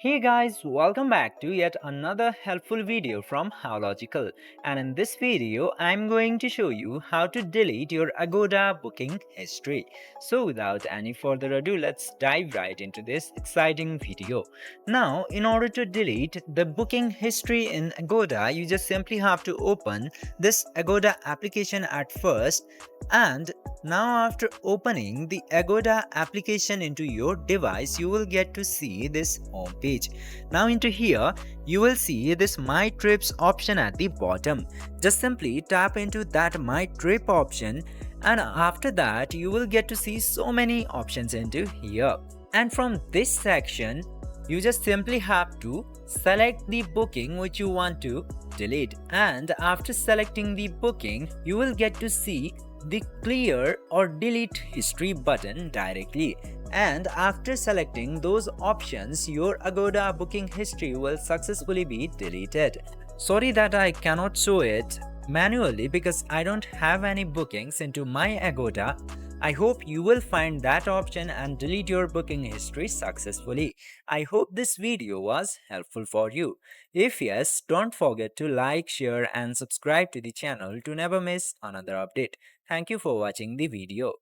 Hey guys, welcome back to yet another helpful video from How Logical, and in this video I'm going to show you how to delete your Agoda booking history. So without any further ado, let's dive right into this exciting video. Now, in order to delete the booking history in Agoda, you just simply have to open this Agoda application at first, and now after opening the Agoda application into your device, you will get to see this home page. Now into here, you will see this My Trips option at the bottom. Just simply tap into that My Trip option, and after that you will get to see so many options into here. And from this section, you just simply have to select the booking which you want to delete, and after selecting the booking you will get to see the clear or delete history button directly, and after selecting those options your Agoda booking history will successfully be deleted. Sorry that I cannot show it manually because I don't have any bookings into my Agoda. I hope you will find that option and delete your booking history successfully. I hope this video was helpful for you. If yes, don't forget to like, share and subscribe to the channel to never miss another update. Thank you for watching the video.